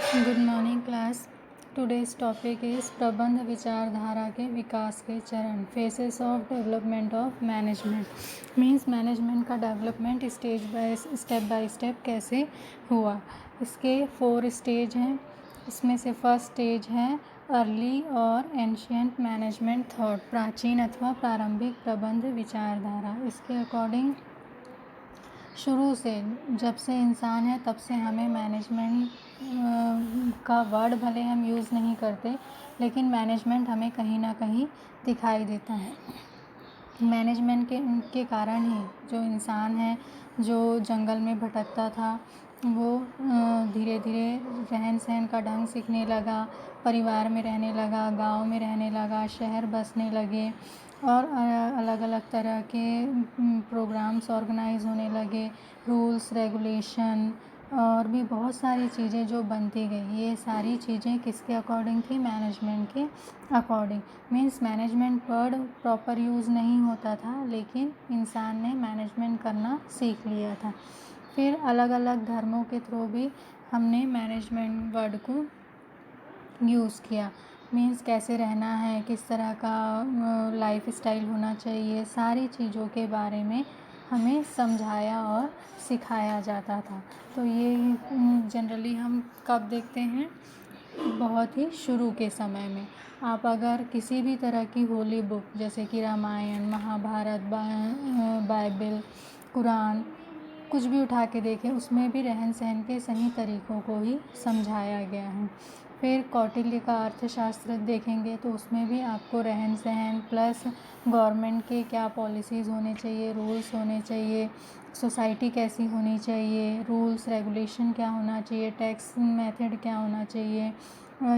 Good morning class. Today's topic is प्रबंध विचारधारा के विकास के चरण, faces of development of management. Means management का डेवलपमेंट स्टेप बाय स्टेप कैसे हुआ। इसके 4 स्टेज हैं। इसमें से फर्स्ट स्टेज है अर्ली और एंशियंट मैनेजमेंट थॉट, प्राचीन अथवा प्रारंभिक प्रबंध विचारधारा। इसके अकॉर्डिंग शुरू से, जब से इंसान है तब से हमें मैनेजमेंट का वर्ड भले हम यूज़ नहीं करते, लेकिन मैनेजमेंट हमें कहीं ना कहीं दिखाई देता है। मैनेजमेंट के कारण ही जो इंसान है, जो जंगल में भटकता था, वो धीरे धीरे रहन सहन का ढंग सीखने लगा, परिवार में रहने लगा, गांव में रहने लगा, शहर बसने लगे और अलग अलग तरह के प्रोग्राम्स ऑर्गेनाइज होने लगे, रूल्स रेगुलेशन और भी बहुत सारी चीज़ें जो बनती गई। ये सारी चीज़ें किसके अकॉर्डिंग थी? मैनेजमेंट के according. Means management word proper use नहीं होता था, लेकिन इंसान ने मैनेजमेंट करना सीख लिया था। फिर अलग अलग धर्मों के थ्रू भी हमने मैनेजमेंट वर्ड को यूज़ किया। मीन्स कैसे रहना है, किस तरह का लाइफ स्टाइल होना चाहिए, सारी चीज़ों के बारे में हमें समझाया और सिखाया जाता था। तो ये जनरली हम कब देखते हैं? बहुत ही शुरू के समय में। आप अगर किसी भी तरह की होली बुक जैसे कि रामायण, महाभारत, बाइबल, कुरान, कुछ भी उठा के देखें, उसमें भी रहन सहन के सही तरीक़ों को ही समझाया गया है। फिर कौटिल्य का अर्थशास्त्र देखेंगे तो उसमें भी आपको रहन सहन प्लस गवर्नमेंट के क्या पॉलिसीज़ होने चाहिए, रूल्स होने चाहिए, सोसाइटी कैसी होनी चाहिए, रूल्स रेगुलेशन क्या होना चाहिए, टैक्स मेथड क्या होना चाहिए,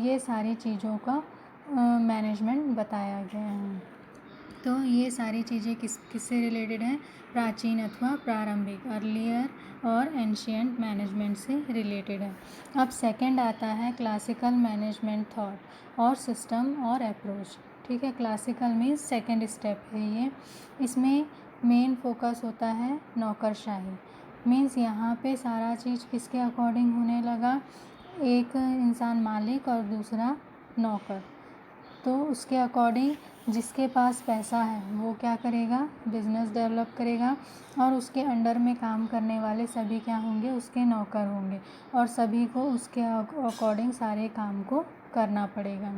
ये सारी चीज़ों का मैनेजमेंट बताया गया है। तो ये सारी चीज़ें किससे रिलेटेड हैं? प्राचीन अथवा प्रारंभिक, अर्लियर और एंशियंट मैनेजमेंट से रिलेटेड है। अब सेकंड आता है क्लासिकल मैनेजमेंट थॉट और सिस्टम और अप्रोच। ठीक है, क्लासिकल मीन्स सेकंड स्टेप है ये। इसमें मेन फोकस होता है नौकरशाही। मीन्स यहाँ पे सारा चीज़ किसके अकॉर्डिंग होने लगा? एक इंसान मालिक और दूसरा नौकर। तो उसके अकॉर्डिंग जिसके पास पैसा है वो क्या करेगा? बिज़नेस डेवलप करेगा और उसके अंडर में काम करने वाले सभी क्या होंगे? उसके नौकर होंगे और सभी को उसके अकॉर्डिंग सारे काम को करना पड़ेगा।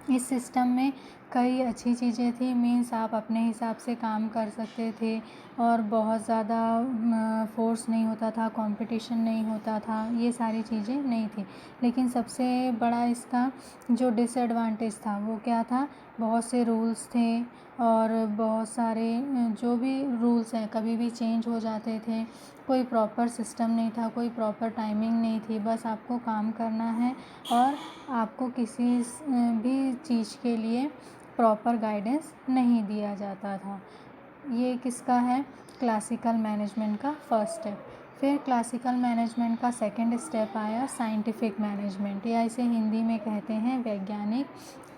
इस सिस्टम में कई अच्छी चीज़ें थी। मीन्स आप अपने हिसाब से काम कर सकते थे और बहुत ज़्यादा फोर्स नहीं होता था, कंपटीशन नहीं होता था, ये सारी चीज़ें नहीं थी। लेकिन सबसे बड़ा इसका जो डिसएडवांटेज था वो क्या था? बहुत से रूल्स थे और बहुत सारे जो भी रूल्स हैं कभी भी चेंज हो जाते थे। कोई प्रॉपर सिस्टम नहीं था, कोई प्रॉपर टाइमिंग नहीं थी। बस आपको काम करना है और आपको किसी भी चीज़ के लिए प्रॉपर गाइडेंस नहीं दिया जाता था। ये किसका है? क्लासिकल मैनेजमेंट का फर्स्ट स्टेप। फिर क्लासिकल मैनेजमेंट का सेकंड स्टेप आया साइंटिफिक मैनेजमेंट, या इसे हिंदी में कहते हैं वैज्ञानिक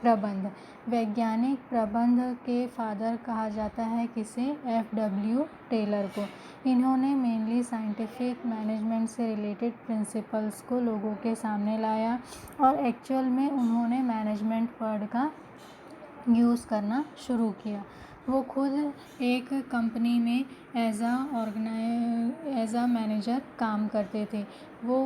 प्रबंध। वैज्ञानिक प्रबंध के फादर कहा जाता है किसे? F.W. टेलर को। इन्होंने मेनली साइंटिफिक मैनेजमेंट से रिलेटेड प्रिंसिपल्स को लोगों के सामने लाया और एक्चुअल में उन्होंने मैनेजमेंट वर्ड का यूज़ करना शुरू किया। वो खुद एक कंपनी में एज अ मैनेजर काम करते थे। वो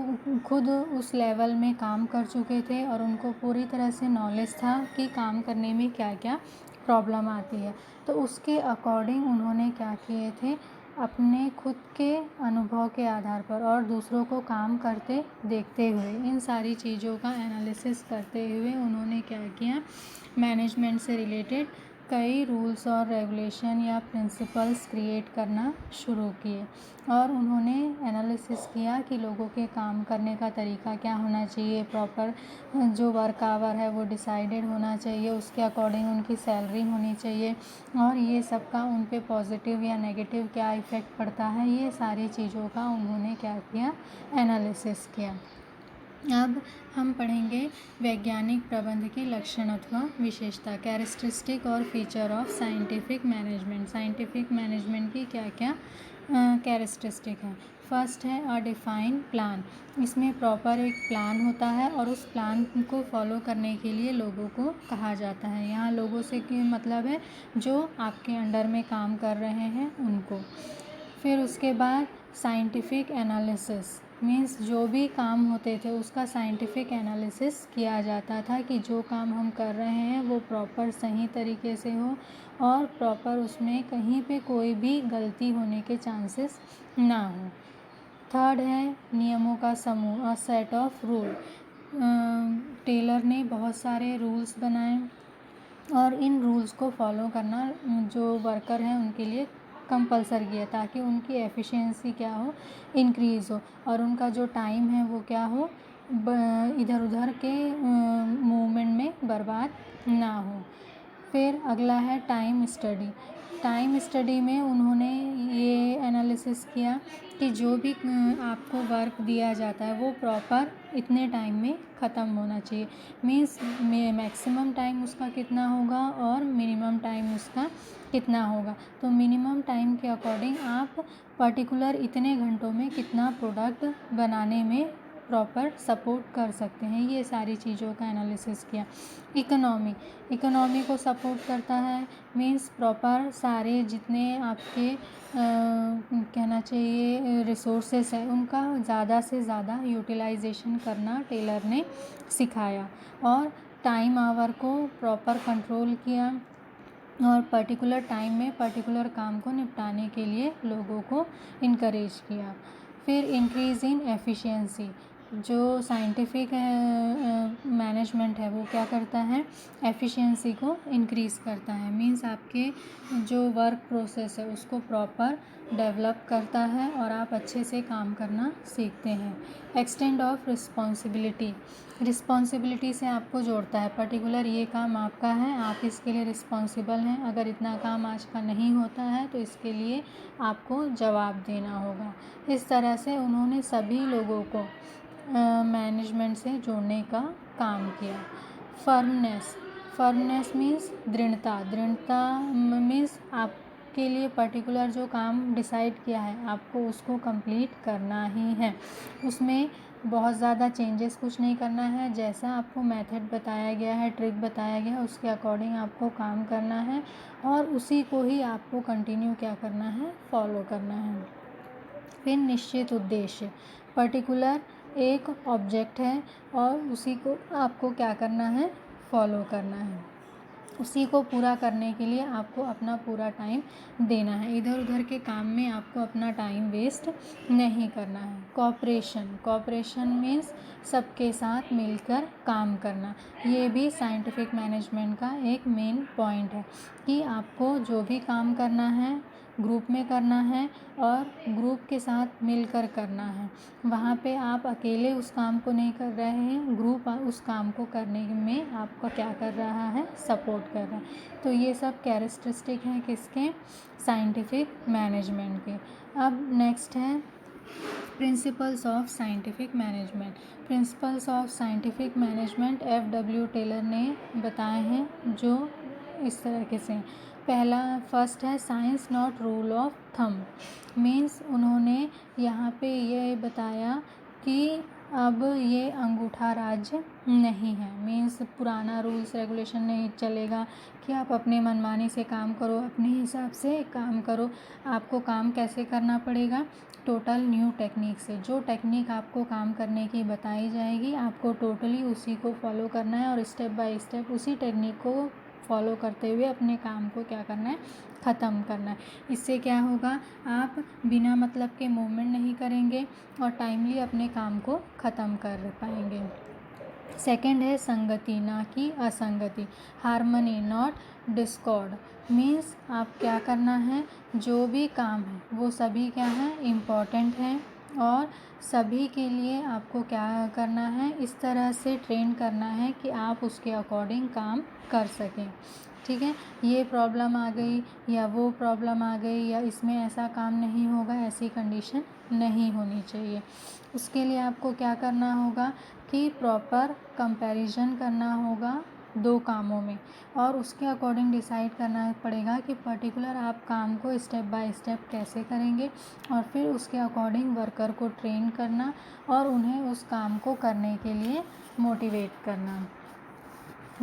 खुद उस लेवल में काम कर चुके थे और उनको पूरी तरह से नॉलेज था कि काम करने में क्या क्या प्रॉब्लम आती है। तो उसके अकॉर्डिंग उन्होंने क्या किए थे? अपने खुद के अनुभव के आधार पर और दूसरों को काम करते देखते हुए, इन सारी चीज़ों का एनालिसिस करते हुए उन्होंने क्या किया? मैनेजमेंट से रिलेटेड कई रूल्स और रेगुलेशन या प्रिंसिपल्स क्रिएट करना शुरू किए और उन्होंने एनालिसिस किया कि लोगों के काम करने का तरीका क्या होना चाहिए, प्रॉपर जो वर्क आवर है वो डिसाइडेड होना चाहिए, उसके अकॉर्डिंग उनकी सैलरी होनी चाहिए और ये सब का उन पे पॉजिटिव या नेगेटिव क्या इफ़ेक्ट पड़ता है, ये सारी चीज़ों का उन्होंने क्या किया? एनालिसिस किया। अब हम पढ़ेंगे वैज्ञानिक प्रबंध की लक्षण अथवा विशेषता, कैरेक्टरिस्टिक और feature of scientific management. Scientific management की क्या क्या कैरेक्टरिस्टिक है? फर्स्ट है अ डिफाइन प्लान। इसमें प्रॉपर एक प्लान होता है और उस प्लान को फॉलो करने के लिए लोगों को कहा जाता है। यहाँ लोगों से कि मतलब है जो आपके अंडर में काम कर रहे हैं उनको। फिर उसके बाद साइंटिफिक एनालिसिस मीन्स जो भी काम होते थे उसका साइंटिफिक एनालिसिस किया जाता था कि जो काम हम कर रहे हैं वो प्रॉपर सही तरीके से हो और प्रॉपर उसमें कहीं पे कोई भी गलती होने के चांसेस ना हो। थर्ड है नियमों का समूह a set of rule. Taylor ने बहुत सारे रूल्स बनाए और इन रूल्स को फॉलो करना जो वर्कर हैं उनके लिए कंपलसरी किया ताकि उनकी एफिशिएंसी क्या हो, इंक्रीज़ हो और उनका जो टाइम है वो क्या हो, इधर उधर के मूवमेंट में बर्बाद ना हो। फिर अगला है टाइम स्टडी। टाइम स्टडी में उन्होंने ये एनालिसिस किया कि जो भी आपको वर्क दिया जाता है वो प्रॉपर इतने टाइम में ख़त्म होना चाहिए। मीन्स मैक्सिमम टाइम उसका कितना होगा और मिनिमम टाइम उसका कितना होगा। तो मिनिमम टाइम के अकॉर्डिंग आप पर्टिकुलर इतने घंटों में कितना प्रोडक्ट बनाने में प्रॉपर सपोर्ट कर सकते हैं। ये सारी चीज़ों का एनालिसिस किया। इकोनॉमी को सपोर्ट करता है मीन्स प्रॉपर सारे जितने आपके कहना चाहिए रिसोर्सेस है उनका ज़्यादा से ज़्यादा यूटिलाइजेशन करना टेलर ने सिखाया और टाइम आवर को प्रॉपर कंट्रोल किया और पर्टिकुलर टाइम में पर्टिकुलर काम को निपटाने के लिए लोगों को इनकरेज किया। फिर इंक्रीज़ इन एफिशिएंसी। जो साइंटिफिक मैनेजमेंट है वो क्या करता है, एफिशिएंसी को इंक्रीज़ करता है। मीन्स आपके जो वर्क प्रोसेस है उसको प्रॉपर डेवलप करता है और आप अच्छे से काम करना सीखते हैं। एक्सटेंड ऑफ रिस्पॉन्सिबिलिटी से आपको जोड़ता है। पर्टिकुलर ये काम आपका है, आप इसके लिए रिस्पॉन्सिबल हैं। अगर इतना काम आज का नहीं होता है तो इसके लिए आपको जवाब देना होगा। इस तरह से उन्होंने सभी लोगों को मैनेजमेंट से जोड़ने का काम किया। फर्मनेस मीन्स दृढ़ता मीन्स आपके लिए पर्टिकुलर जो काम डिसाइड किया है आपको उसको कंप्लीट करना ही है। उसमें बहुत ज़्यादा चेंजेस कुछ नहीं करना है। जैसा आपको मेथड बताया गया है, ट्रिक बताया गया है, उसके अकॉर्डिंग आपको काम करना है और उसी को ही आपको कंटिन्यू क्या करना है, फॉलो करना है। फिर निश्चित उद्देश्य, पर्टिकुलर एक ऑब्जेक्ट है और उसी को आपको क्या करना है, फॉलो करना है। उसी को पूरा करने के लिए आपको अपना पूरा टाइम देना है। इधर उधर के काम में आपको अपना टाइम वेस्ट नहीं करना है। कॉपरेशन मीन्स सबके साथ मिलकर काम करना। ये भी साइंटिफिक मैनेजमेंट का एक मेन पॉइंट है कि आपको जो भी काम करना है ग्रुप में करना है और ग्रुप के साथ मिलकर करना है। वहाँ पे आप अकेले उस काम को नहीं कर रहे हैं, ग्रुप उस काम को करने में आपका क्या कर रहा है, सपोर्ट कर रहा है। तो ये सब कैरेक्टरिस्टिक हैं किसके, साइंटिफिक मैनेजमेंट के। अब नेक्स्ट है principles of scientific management. Principles of scientific management F.W. Taylor ने बताए हैं जो इस तरीके से। फर्स्ट है science not rule of thumb. Means उन्होंने यहाँ पे ये बताया कि अब ये अंगूठा राज्य नहीं है। मीन्स पुराना रूल्स रेगुलेशन नहीं चलेगा कि आप अपने मनमानी से काम करो, अपने हिसाब से काम करो। आपको काम कैसे करना पड़ेगा, टोटल न्यू टेक्निक से। जो टेक्निक आपको काम करने की बताई जाएगी आपको टोटली उसी को फॉलो करना है और स्टेप बाय स्टेप उसी टेक्निक को फॉलो करते हुए अपने काम को क्या करना है, ख़त्म करना है। इससे क्या होगा, आप बिना मतलब के मूवमेंट नहीं करेंगे और टाइमली अपने काम को ख़त्म कर पाएंगे। सेकंड है संगति ना कि असंगति। Harmony not Discord. मीन्स आप क्या करना है, जो भी काम है वो सभी क्या है, इम्पॉर्टेंट है और सभी के लिए आपको क्या करना है, इस तरह से ट्रेन करना है कि आप उसके अकॉर्डिंग काम कर सकें। ठीक है, ये प्रॉब्लम आ गई या वो प्रॉब्लम आ गई या इसमें ऐसा काम नहीं होगा, ऐसी कंडीशन नहीं होनी चाहिए। उसके लिए आपको क्या करना होगा कि प्रॉपर कंपैरिजन करना होगा 2 कामों में, और उसके अकॉर्डिंग डिसाइड करना पड़ेगा कि पर्टिकुलर आप काम को स्टेप बाय स्टेप कैसे करेंगे, और फिर उसके अकॉर्डिंग वर्कर को ट्रेन करना और उन्हें उस काम को करने के लिए मोटिवेट करना।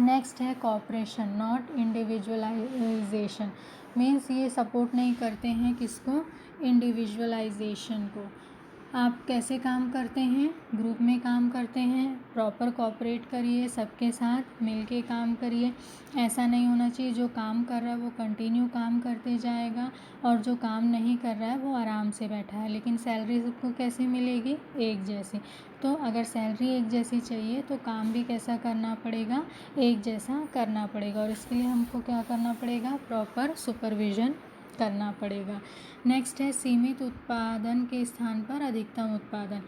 नेक्स्ट है कॉपरेशन नॉट इंडिविजुअलाइजेशन, मीन्स ये सपोर्ट नहीं करते हैं किसको, इंडिविजुअलाइजेशन को। आप कैसे काम करते हैं, ग्रुप में काम करते हैं, प्रॉपर कोऑपरेट करिए, सबके साथ मिलके काम करिए। ऐसा नहीं होना चाहिए जो काम कर रहा है वो कंटिन्यू काम करते जाएगा और जो काम नहीं कर रहा है वो आराम से बैठा है, लेकिन सैलरी सबको कैसे मिलेगी, एक जैसी। तो अगर सैलरी एक जैसी चाहिए तो काम भी कैसा करना पड़ेगा, एक जैसा करना पड़ेगा, और इसके लिए हमको क्या करना पड़ेगा, प्रॉपर सुपरविज़न करना पड़ेगा। नेक्स्ट है सीमित उत्पादन के स्थान पर अधिकतम उत्पादन,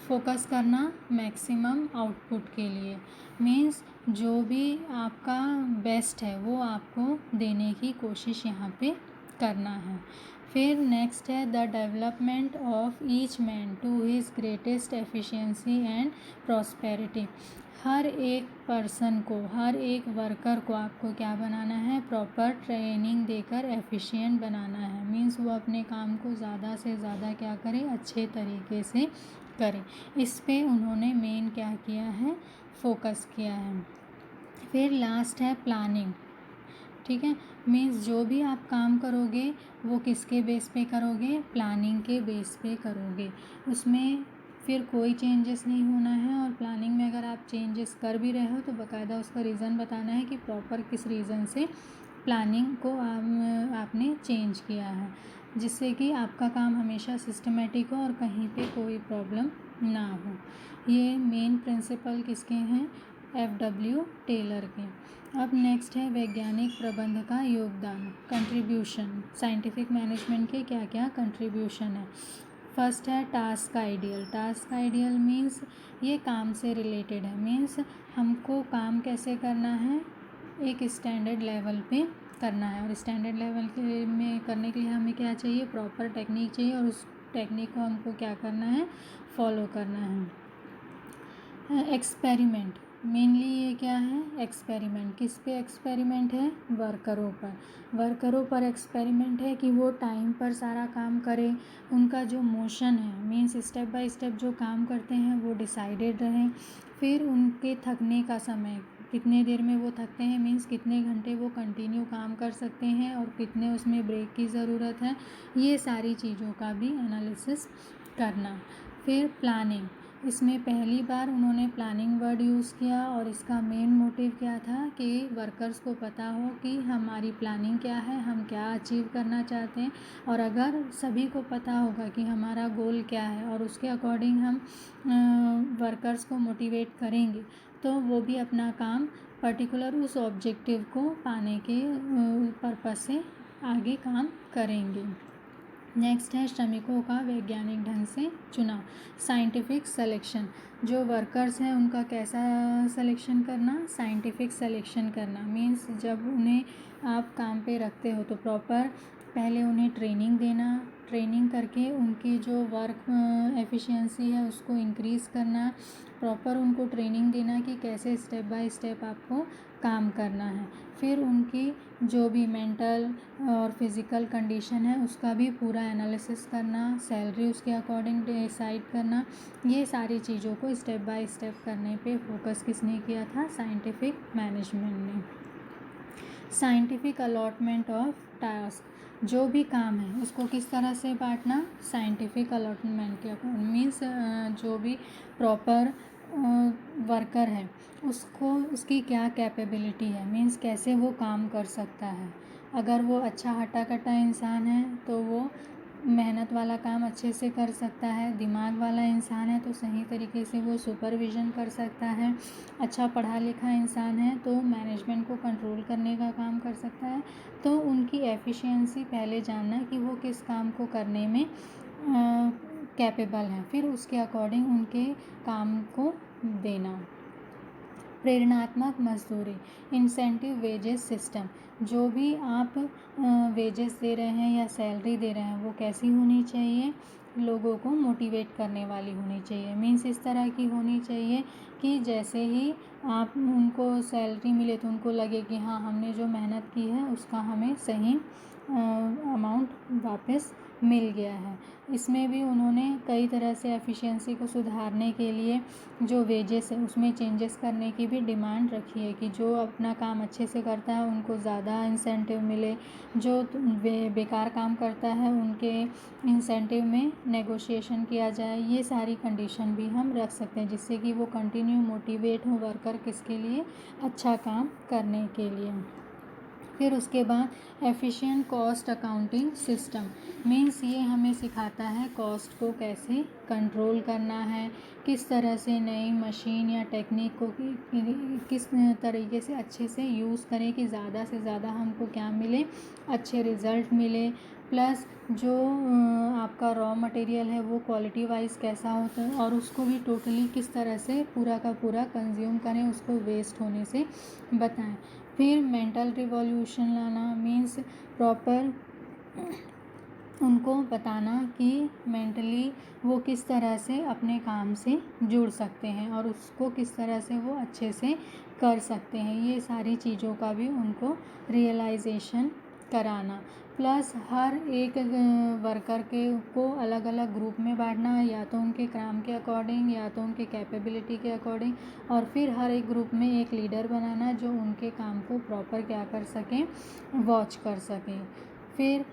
फोकस करना मैक्सिमम आउटपुट के लिए, मीन्स जो भी आपका बेस्ट है वो आपको देने की कोशिश यहाँ पे करना है। फिर नेक्स्ट है the development of each man to his greatest efficiency and prosperity, हर एक पर्सन को, हर एक वर्कर को आपको क्या बनाना है, प्रॉपर ट्रेनिंग देकर एफिशिएंट बनाना है, मीन्स वो अपने काम को ज़्यादा से ज़्यादा क्या करे, अच्छे तरीके से करे। इस पे उन्होंने मेन क्या किया है, फोकस किया है। फिर लास्ट है प्लानिंग, ठीक है, मीन्स जो भी आप काम करोगे वो किसके बेस पे करोगे, प्लानिंग के बेस पे करोगे, उसमें फिर कोई चेंजेस नहीं होना है। और प्लानिंग में अगर आप चेंजेस कर भी रहे हो तो बाकायदा उसका रीज़न बताना है कि प्रॉपर किस रीज़न से प्लानिंग को आपने चेंज किया है, जिससे कि आपका काम हमेशा सिस्टमेटिक हो और कहीं पे कोई प्रॉब्लम ना हो। ये मेन प्रिंसिपल किसके हैं, FW टेलर के। अब नेक्स्ट है वैज्ञानिक प्रबंध का योगदान, कंट्रीब्यूशन, साइंटिफिक मैनेजमेंट के क्या क्या कंट्रीब्यूशन है। फर्स्ट है task ideal, task ideal means ये काम से रिलेटेड है, मीन्स हमको काम कैसे करना है, एक स्टैंडर्ड लेवल पे करना है, और स्टैंडर्ड लेवल के में करने के लिए हमें क्या चाहिए, प्रॉपर टेक्निक चाहिए, और उस टेक्निक को हमको क्या करना है, फॉलो करना है। एक्सपेरिमेंट, मेनली ये क्या है, एक्सपेरिमेंट, किस पे एक्सपेरिमेंट है, वर्करों पर, वर्करों पर एक्सपेरिमेंट है कि वो टाइम पर सारा काम करें, उनका जो मोशन है, मीन्स स्टेप बाय स्टेप जो काम करते हैं वो डिसाइडेड रहें। फिर उनके थकने का समय, कितने देर में वो थकते हैं, मीन्स कितने घंटे वो कंटिन्यू काम कर सकते हैं और कितने उसमें ब्रेक की ज़रूरत है, ये सारी चीज़ों का भी एनालिसिस करना। फिर प्लानिंग, इसमें पहली बार उन्होंने प्लानिंग वर्ड यूज़ किया और इसका मेन मोटिव क्या था कि वर्कर्स को पता हो कि हमारी प्लानिंग क्या है, हम क्या अचीव करना चाहते हैं, और अगर सभी को पता होगा कि हमारा गोल क्या है और उसके अकॉर्डिंग हम वर्कर्स को मोटिवेट करेंगे तो वो भी अपना काम पर्टिकुलर उस ऑब्जेक्टिव को पाने के पर्पस से आगे काम करेंगे। नेक्स्ट है श्रमिकों का वैज्ञानिक ढंग से चुनाव, साइंटिफिक सिलेक्शन, जो वर्कर्स हैं उनका कैसा सिलेक्शन करना, साइंटिफिक सिलेक्शन करना, मीन्स जब उन्हें आप काम पे रखते हो तो प्रॉपर पहले उन्हें ट्रेनिंग देना, ट्रेनिंग करके उनकी जो वर्क एफिशिएंसी है उसको इंक्रीज़ करना, प्रॉपर उनको ट्रेनिंग देना कि कैसे स्टेप बाय स्टेप आपको काम करना है। फिर उनकी जो भी मेंटल और फिज़िकल कंडीशन है उसका भी पूरा एनालिसिस करना, सैलरी उसके अकॉर्डिंग डिसाइड करना, ये सारी चीज़ों को स्टेप बाय स्टेप करने पे फोकस किसने किया था, साइंटिफिक मैनेजमेंट ने। साइंटिफिक अलॉटमेंट ऑफ टास्क, जो भी काम है उसको किस तरह से बांटना, साइंटिफिक अलॉटमेंट के अकॉर्डिंग, मीन्स जो भी प्रॉपर वर्कर है उसको उसकी क्या कैपेबिलिटी है, मीन्स कैसे वो काम कर सकता है। अगर वो अच्छा हट्टा कट्टा इंसान है तो वो मेहनत वाला काम अच्छे से कर सकता है, दिमाग वाला इंसान है तो सही तरीके से वो सुपरविज़न कर सकता है, अच्छा पढ़ा लिखा इंसान है तो मैनेजमेंट को कंट्रोल करने का काम कर सकता है। तो उनकी एफिशिएंसी पहले जानना कि वो किस काम को करने में कैपेबल हैं, फिर उसके अकॉर्डिंग उनके काम को देना। प्रेरणात्मक मजदूरी, इंसेंटिव वेजेस सिस्टम, जो भी आप वेजेस दे रहे हैं या सैलरी दे रहे हैं वो कैसी होनी चाहिए, लोगों को मोटिवेट करने वाली होनी चाहिए। मीन्स इस तरह की होनी चाहिए कि जैसे ही आप उनको सैलरी मिले तो उनको लगे कि हाँ, हमने जो मेहनत की है उसका हमें सही अमाउंट वापस मिल गया है। इसमें भी उन्होंने कई तरह से एफिशिएंसी को सुधारने के लिए जो वेजेस है उसमें चेंजेस करने की भी डिमांड रखी है कि जो अपना काम अच्छे से करता है उनको ज़्यादा इंसेंटिव मिले, जो बेकार काम करता है उनके इंसेंटिव में नेगोशिएशन किया जाए। ये सारी कंडीशन भी हम रख सकते हैं जिससे कि वो कंटिन्यू मोटिवेट हो वर्कर किसके लिए, अच्छा काम करने के लिए। फिर उसके बाद efficient cost accounting system means ये हमें सिखाता है कॉस्ट को कैसे कंट्रोल करना है, किस तरह से नई मशीन या टेक्निक को किस तरीके से अच्छे से यूज़ करें कि ज़्यादा से ज़्यादा हमको क्या मिले, अच्छे रिज़ल्ट मिले। प्लस जो आपका रॉ मटेरियल है वो क्वालिटी वाइज कैसा होता है और उसको भी टोटली किस तरह से पूरा का पूरा कंज्यूम करें, उसको वेस्ट होने से बताएं। फिर मेंटल रिवॉल्यूशन लाना मीन्स प्रॉपर उनको बताना कि मेंटली वो किस तरह से अपने काम से जुड़ सकते हैं और उसको किस तरह से वो अच्छे से कर सकते हैं। ये सारी चीज़ों का भी उनको रियलाइजेशन कराना। प्लस हर एक वर्कर को अलग अलग ग्रुप में बांटना, या तो उनके काम के अकॉर्डिंग या तो उनके कैपेबिलिटी के अकॉर्डिंग, और फिर हर एक ग्रुप में एक लीडर बनाना जो उनके काम को प्रॉपर क्या कर सकें, वॉच कर सकें। फिर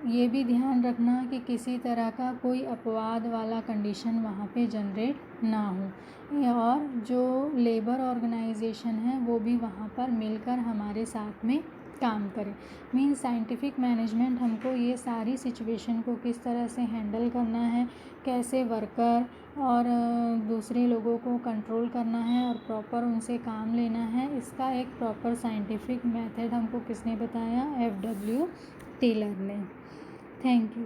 ये भी ध्यान रखना कि किसी तरह का कोई अपवाद वाला कंडीशन वहाँ पे जनरेट ना हो और जो लेबर ऑर्गेनाइजेशन है वो भी वहाँ पर मिलकर हमारे साथ में काम करे। मीन्स साइंटिफिक मैनेजमेंट हमको ये सारी सिचुएशन को किस तरह से हैंडल करना है, कैसे वर्कर और दूसरे लोगों को कंट्रोल करना है और प्रॉपर उनसे काम लेना है, इसका एक प्रॉपर साइंटिफिक मेथड हमको किसने बताया, FW टेलर ने। Thank you.